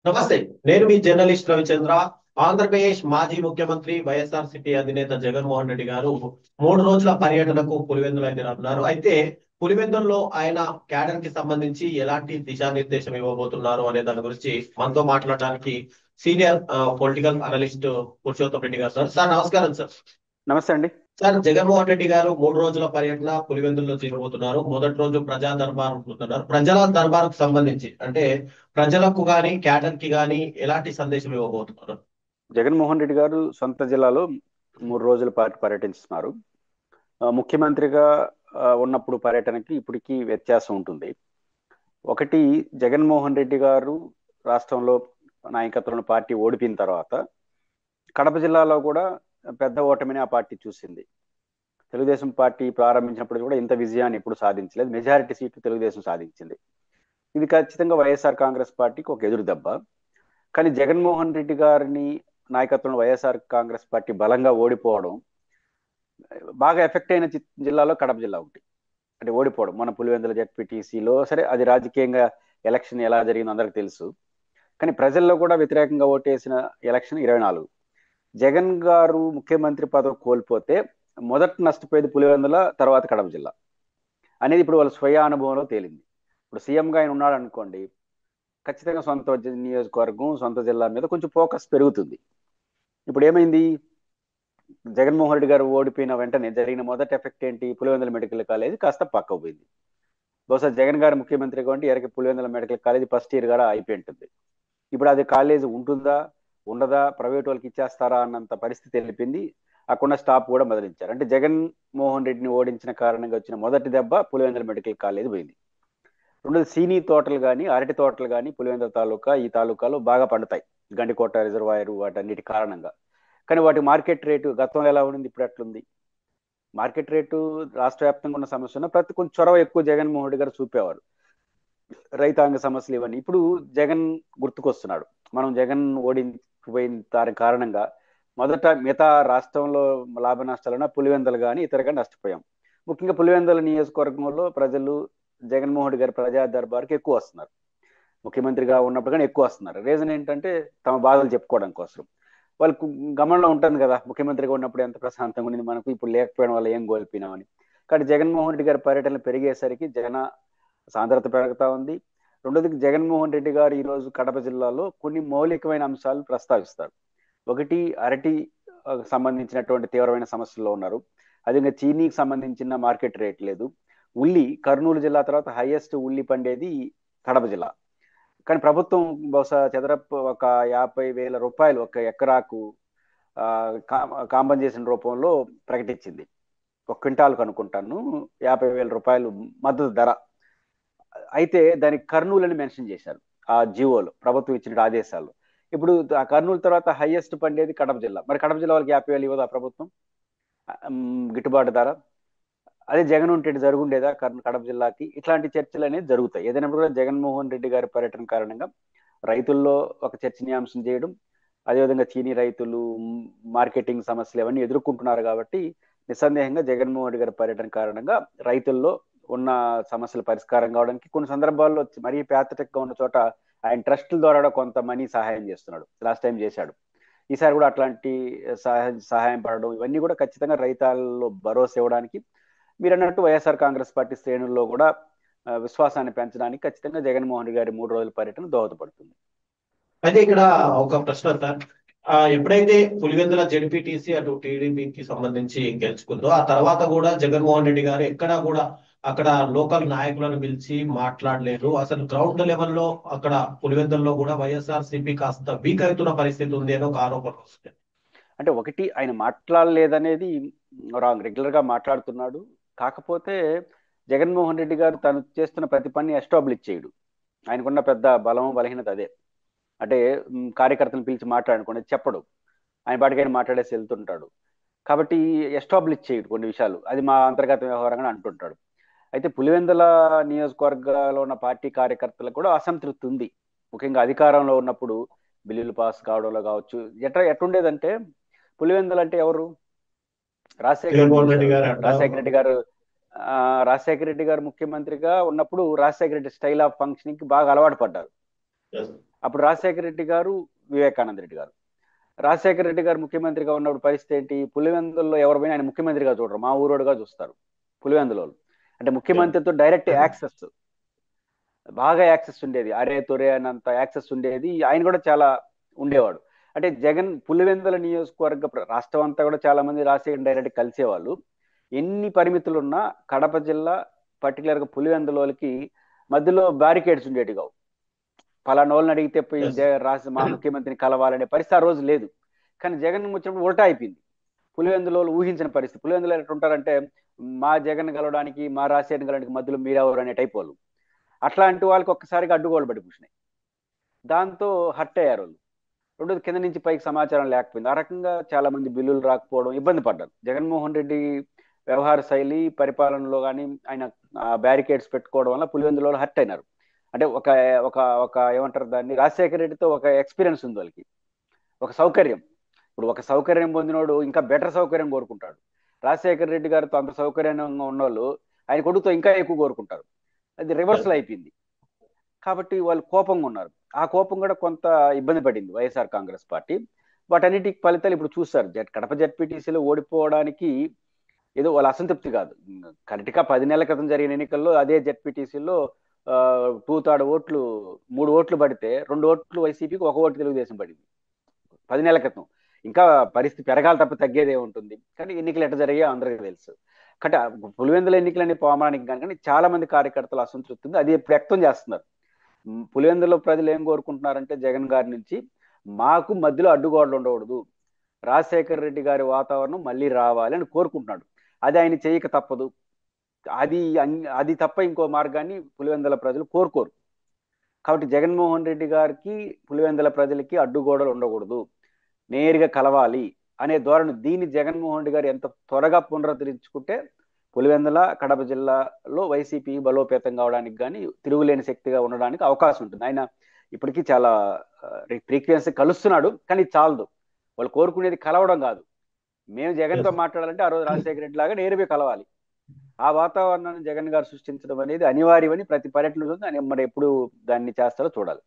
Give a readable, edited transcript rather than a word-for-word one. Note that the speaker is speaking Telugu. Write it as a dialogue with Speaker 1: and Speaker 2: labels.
Speaker 1: నమస్తే. నేను మీ జర్నలిస్ట్ రవిచంద్ర. ఆంధ్రప్రదేశ్ మాజీ ముఖ్యమంత్రి వైఎస్ఆర్సీపీ అధినేత జగన్మోహన్ రెడ్డి గారు 3 రోజుల పర్యటనకు పులివెందులు అయితే రానున్నారు. అయితే పులివెందుల్లో ఆయన క్యాడర్ కి సంబంధించి ఎలాంటి దిశానిర్దేశం ఇవ్వబోతున్నారు అనే దాని గురించి మనతో మాట్లాడడానికి senior political analyst Purushottam Reddy గారు. సార్ నమస్కారం సార్.
Speaker 2: నమస్తే అండి.
Speaker 1: సార్, జగన్మోహన్ రెడ్డి గారు 3 రోజుల పర్యటన పులివెందుల్లో చేయబోతున్నారు. మొదటి రోజు ప్రజా దర్బార్ ఉంటున్నారు. ప్రజల దర్బార్కు సంబంధించి అంటే ప్రజలకు గాని క్యాడర్ కి గాని ఎలాంటి సందేశం ఇవ్వబోతున్నారు?
Speaker 2: జగన్మోహన్ రెడ్డి గారు సొంత జిల్లాలో 3 రోజుల పాటు పర్యటిస్తున్నారు. ముఖ్యమంత్రిగా ఉన్నప్పుడు పర్యటనకి ఇప్పటికీ వ్యత్యాసం ఉంటుంది. ఒకటి, జగన్మోహన్ రెడ్డి గారు రాష్ట్రంలో నాయకత్వంలో పార్టీ ఓడిపోయిన తర్వాత కడప జిల్లాలో కూడా పెద్ద ఓటమిని ఆ పార్టీ చూసింది. తెలుగుదేశం పార్టీ ప్రారంభించినప్పుడు కూడా ఇంత విజయాన్ని ఎప్పుడు సాధించలేదు. మెజారిటీ సీట్లు తెలుగుదేశం సాధించింది. ఇది ఖచ్చితంగా వైఎస్ఆర్ కాంగ్రెస్ పార్టీకి ఒక ఎదురు దెబ్బ. కానీ జగన్మోహన్ రెడ్డి గారిని నాయకత్వంలో వైఎస్ఆర్ కాంగ్రెస్ పార్టీ బలంగా ఓడిపోవడం, బాగా ఎఫెక్ట్ అయిన జిల్లాలో కడప జిల్లా ఒకటి. అంటే ఓడిపోవడం మన పులివెందుల జెడ్పీటీసీలో, సరే అది రాజకీయంగా ఎలక్షన్ ఎలా జరిగిందో అందరికి తెలుసు. కానీ ప్రజల్లో కూడా వ్యతిరేకంగా ఓటేసిన ఎలక్షన్ 24. జగన్ గారు ముఖ్యమంత్రి పదవి కోల్పోతే మొదట నష్టపోయేది పులివెందుల, తర్వాత కడప జిల్లా అనేది ఇప్పుడు వాళ్ళ స్వయ అనుభవంలో తేలింది. ఇప్పుడు సీఎంగా ఆయన ఉన్నాడు అనుకోండి, ఖచ్చితంగా సొంత నియోజకవర్గం, సొంత జిల్లా మీద కొంచెం ఫోకస్ పెరుగుతుంది. ఇప్పుడు ఏమైంది, జగన్మోహన్ రెడ్డి గారు ఓడిపోయిన వెంటనే జరిగిన మొదటి ఎఫెక్ట్ ఏంటి? పులివెందుల మెడికల్ కాలేజ్ కాస్త పక్కకు పోయింది. బహుశా జగన్ గారు ముఖ్యమంత్రిగా ఉంటే ఎరకి Pulivendula medical college first year కూడా అయిపోయి ఉంటుంది. ఇప్పుడు అది కాలేజ్ ఉంటుందా ఉండదా, ప్రైవేట్ వాళ్ళకి ఇచ్చేస్తారా అన్నంత పరిస్థితి వెళ్ళిపోయింది. అక్కడ స్టాప్ కూడా బదిలించారు. అంటే జగన్మోహన్ రెడ్డిని ఓడించిన కారణంగా వచ్చిన మొదటి దెబ్బ పులివెందుల మెడికల్ కాలేజ్ పోయింది. రెండోది, సీనీ తోటలు కానీ అరటి తోటలు కానీ పులివెందుల తాలూకా ఈ తాలూకాలో బాగా పండుతాయి, గండికోట రిజర్వాయర్ వాటన్నిటి కారణంగా. కానీ వాటి మార్కెట్ రేటు గతంలో ఎలా ఉంది, ఇప్పుడు ఎట్లుంది? మార్కెట్ రేటు రాష్ట్ర వ్యాప్తంగా ఉన్న సమస్య ఉన్న ప్రతి కొంచెం చొరవ ఎక్కువ జగన్మోహన్ రెడ్డి గారు చూపేవారు. రైతాంగ సమస్యలు ఇవన్నీ ఇప్పుడు జగన్ గుర్తుకొస్తున్నాడు. మనం జగన్ ఓడిపోయిన దాని కారణంగా మొదట మిగతా రాష్ట్రంలో లాభ నష్టాలన్నా పులివెందులు కానీ ఇతరుగా నష్టపోయాం. ముఖ్యంగా పులివెందుల నియోజకవర్గంలో ప్రజలు జగన్మోహన్ రెడ్డి గారి ప్రజా దర్బార్కి ఎక్కువ వస్తున్నారు. ముఖ్యమంత్రిగా ఉన్నప్పుడు కానీ ఎక్కువ వస్తున్నారు. రీజన్ ఏంటంటే తమ బాధలు చెప్పుకోవడం కోసం. వాళ్ళకు గమనంలో ఉంటుంది కదా, ముఖ్యమంత్రిగా ఉన్నప్పుడు ఎంత ప్రశాంతంగా ఉంది మనకు, ఇప్పుడు లేకపోవడం వల్ల ఏం కోల్పోయినామని. కానీ జగన్మోహన్ రెడ్డి గారి పర్యటనలు పెరిగేసరికి జన సాంద్రత పెరుగుతా ఉంది. రెండోది, జగన్మోహన్ రెడ్డి గారు ఈరోజు కడప జిల్లాలో కొన్ని మౌలికమైన అంశాలు ప్రస్తావిస్తారు. ఒకటి, అరటి సంబంధించినటువంటి తీవ్రమైన సమస్యల్లో ఉన్నారు. అదే చీనీకి సంబంధించిన మార్కెట్ రేట్ లేదు. ఉల్లి, కర్నూలు జిల్లా తర్వాత హైయెస్ట్ ఉల్లి పండేది కడప జిల్లా. కానీ ప్రభుత్వం బహుశా చదరపు ఒక 50,000 రూపాయలు ఒక ఎకరాకు కాంపన్సేషన్ రూపంలో ప్రకటించింది. ఒక క్వింటాల్కు అనుకుంటాను 50,000 రూపాయలు మద్దతు ధర. అయితే దానికి కర్నూలు అని మెన్షన్ చేశారు ఆ జియోలో, ప్రభుత్వం ఇచ్చిన ఆదేశాల్లో. ఇప్పుడు ఆ కర్నూలు తర్వాత హైయెస్ట్ పండేది కడప జిల్లా. మరి కడప జిల్లా వాళ్ళకి 50,000 ఇవ్వదు ఆ ప్రభుత్వం గిట్టుబాటు ధర? అదే జగన్ ఉంటే జరుగుండేదా కడప జిల్లాకి? ఇట్లాంటి చర్చలు అనేది జరుగుతాయి. ఏదైనా కూడా జగన్మోహన్ రెడ్డి గారి పర్యటన కారణంగా రైతుల్లో ఒక చర్చనీయాంశం చేయడం, అదేవిధంగా చీనీ రైతులు మార్కెటింగ్ సమస్యలు అవన్నీ ఎదుర్కొంటున్నారు. కాబట్టి నిస్సందేహంగా జగన్మోహన్ రెడ్డి గారి పర్యటన కారణంగా రైతుల్లో ఉన్న సమస్యల పరిష్కారం కావడానికి కొన్ని సందర్భాల్లో మరీ ప్యాథటిక్ గా ఉన్న చోట ఆయన ట్రస్టుల ద్వారా కొంత మనీ సహాయం చేస్తున్నాడు. లాస్ట్ టైం చేశాడు. ఈసారి కూడా అట్లాంటి సహాయం పడడం ఇవన్నీ కూడా ఖచ్చితంగా రైతాల్లో భరోసా ఇవ్వడానికి, మీరు అన్నట్టు వైఎస్ఆర్ కాంగ్రెస్ పార్టీ శ్రేణుల్లో కూడా విశ్వాసాన్ని పెంచడానికి ఖచ్చితంగా జగన్మోహన్ రెడ్డి గారి 3 రోజుల పర్యటన దోహదపడుతుంది.
Speaker 1: అయితే ఇక్కడ ఒక ప్రశ్న సార్. ఎప్పుడైతే పులివెందుల జెడ్పీటీసీ అటు టీడీపీకి సంబంధించి గెలుచుకుందో ఆ తర్వాత కూడా జగన్మోహన్ రెడ్డి గారు ఎక్కడా కూడా అక్కడ లోకల్ నాయకులను పిలిచి మాట్లాడలేదు. అసలు గ్రౌండ్ లెవెల్లో అక్కడ పులివెందుల్లో కూడా వైఎస్ఆర్ సిపి కాస్త వీక్ అవుతున్న పరిస్థితి ఉంది అని ఒక ఆరోపణ వస్తుంది.
Speaker 2: అంటే ఒకటి, ఆయన మాట్లాడలేదనేది రాంగ్. రెగ్యులర్ గా మాట్లాడుతున్నాడు. కాకపోతే జగన్మోహన్ రెడ్డి గారు తను చేస్తున్న ప్రతి పని ఎస్టాబ్లిష్ చేయడు. ఆయనకున్న పెద్ద బలం బలహీనత అదే. అంటే కార్యకర్తలను పిలిచి మాట్లాడుకోండి చెప్పడు. ఆయన పాటికైనా మాట్లాడేసి వెళ్తుంటాడు. కాబట్టి ఎస్టాబ్లిష్ చేయడు కొన్ని విషయాలు. అది మా అంతర్గత వ్యవహారంగా అంటుంటాడు. అయితే పులివెందుల నియోజకవర్గాల్లో ఉన్న పార్టీ కార్యకర్తలకు కూడా అసంతృప్తి ఉంది. ముఖ్యంగా అధికారంలో ఉన్నప్పుడు బిల్లులు పాస్ కావడంలో కావచ్చు. ఎట్లుండేదంటే, పులివెందులు అంటే ఎవరు? రాజశేఖర రెడ్డి
Speaker 1: జగన్మోహన్ రెడ్డి
Speaker 2: చూశారు.
Speaker 1: గారు అంట.
Speaker 2: రాజశేఖర రెడ్డి గారు రాజశేఖర రెడ్డి గారు ముఖ్యమంత్రిగా ఉన్నప్పుడు Rajasekhara Reddy style of functioning కి బాగా అలవాటు పడ్డారు. అప్పుడు రాజశేఖర రెడ్డి గారు, వివేకానంద రెడ్డి గారు. రాజశేఖర రెడ్డి గారు ముఖ్యమంత్రిగా ఉన్నప్పుడు పరిస్థితి ఏంటి? పులివెందుల్లో ఎవరు పోయినా ఆయన ముఖ్యమంత్రిగా చూడరు, మా ఊరోడుగా చూస్తారు పులివెందులో. అంటే ముఖ్యమంత్రితో డైరెక్ట్ యాక్సెస్, బాగా యాక్సెస్ ఉండేది, అరే తొరే అన్నంత యాక్సెస్ ఉండేది. ఆయన కూడా చాలా ఉండేవాడు. అంటే జగన్ పులివెందుల నియోజకవర్గ రాష్ట్రం అంతా కూడా చాలా మంది రాజశేఖర్ డైరెక్ట్ కలిసేవాళ్ళు. ఎన్ని పరిమితులున్నా కడప జిల్లా పర్టికులర్గా పులివెందులకి మధ్యలో బ్యారికేడ్స్ ఉండేవి కావు. పలానా వాళ్ళని అడిగితే పోయి రాసి మా ముఖ్యమంత్రిని కలవాలనే పరిస్థితి ఆ రోజు లేదు. కానీ జగన్ వచ్చినప్పుడు ఉల్టా అయిపోయింది. పులివెందులో ఊహించిన పరిస్థితి. పులివెందులో ఎట్లా ఉంటారంటే, మా జగన్ కలవడానికి మా రాజశేఖర్ కలవడానికి మధ్యలో మీరెవరు అనే టైప్ వాళ్ళు. అట్లాంటి వాళ్ళకి ఒక్కసారిగా అడ్డుగోలు పడి కూర్చున్నాయి. దాంతో హర్ట్ అయ్యారు వాళ్ళు. రెండోది, కింద నుంచి పైకి సమాచారం లేకపోయింది. ఆ రకంగా చాలా మంది బిల్లులు రాకపోవడం, ఇబ్బంది పడ్డారు. జగన్మోహన్ రెడ్డి వ్యవహార శైలి పరిపాలనలో కానీ ఆయన బ్యారికేడ్స్ పెట్టుకోవడం వల్ల పులివెందులో హర్ట్ అయినారు. అంటే ఒక ఒక ఒక ఏమంటారు దాన్ని, రాజశేఖర రెడ్డితో ఒక ఎక్స్పీరియన్స్ ఉంది వాళ్ళకి, ఒక సౌకర్యం. ఇప్పుడు ఒక సౌకర్యం పొందినోడు ఇంకా బెటర్ సౌకర్యం కోరుకుంటాడు. రాజశేఖర రెడ్డి గారితో అంత సౌకర్యంగా ఉన్నోళ్ళు ఆయన కొడుకుతో ఇంకా ఎక్కువ కోరుకుంటారు. అది రివర్సల్ అయిపోయింది. కాబట్టి వాళ్ళు కోపంగా ఉన్నారు. ఆ కోపం కూడా కొంత ఇబ్బంది పడింది వైఎస్ఆర్ కాంగ్రెస్ పార్టీ. వాటన్నిటి ఫలితాలు ఇప్పుడు చూస్తారు. కడప జెడ్పీటీసీలో ఓడిపోవడానికి ఏదో వాళ్ళ అసంతృప్తి కాదు. కరెక్ట్గా 10 నెలల క్రితం జరిగిన ఎన్నికల్లో అదే జెడ్పీటీసీలో 2/3 ఓట్లు, 3 ఓట్లు పడితే 2 ఓట్లు వైసీపీకి, 1 ఓటు తెలుగుదేశం పడింది 10 నెలల క్రితం. ఇంకా పరిస్థితి పెరగాలి తప్ప తగ్గేదే ఉంటుంది. కానీ ఎన్నికలు ఎట్లా జరిగాయో అందరికీ తెలుసు. కాబట్టి పులివెందుల ఎన్నికలని పోవడానికి కానీ చాలా మంది కార్యకర్తలు అసంతృప్తి ఉంది. అది ఇప్పుడు వ్యక్తం చేస్తున్నారు. పులివెందులో ప్రజలు ఏం కోరుకుంటున్నారంటే, జగన్ గారి నుంచి మాకు మధ్యలో అడ్డుగోడలు ఉండకూడదు, రాజశేఖర రెడ్డి గారి వాతావరణం మళ్ళీ రావాలి అని కోరుకుంటున్నాడు. అది ఆయన చేయక తప్పదు. అది తప్ప ఇంకో మార్గాన్ని పులివెందుల ప్రజలు కోరుకోరు. కాబట్టి జగన్మోహన్ రెడ్డి గారికి, పులివెందుల ప్రజలకి అడ్డుగోడలు ఉండకూడదు, నేరుగా కలవాలి అనే ధోరణి. దీన్ని జగన్మోహన్ రెడ్డి గారు ఎంత త్వరగా పునరుద్ధరించుకుంటే పులివెందుల, కడప జిల్లాలో వైసీపీ బలోపేతం కావడానికి కానీ, తిరుగులేని శక్తిగా ఉండడానికి అవకాశం ఉంటుంది. ఆయన ఇప్పటికీ చాలా ఫ్రీక్వెన్సీ కలుస్తున్నాడు, కానీ చాలదు. వాళ్ళు కోరుకునేది కలవడం కాదు. మేము జగన్తో మాట్లాడాలంటే ఆ రోజు రాజశేఖర రెడ్డి లాగా నేరుగా కలవాలి. ఆ వాతావరణాన్ని జగన్ గారు సృష్టించడం అనేది అనివార్యమని ప్రతి పర్యటన మరి ఎప్పుడు దాన్ని చేస్తారో చూడాలి.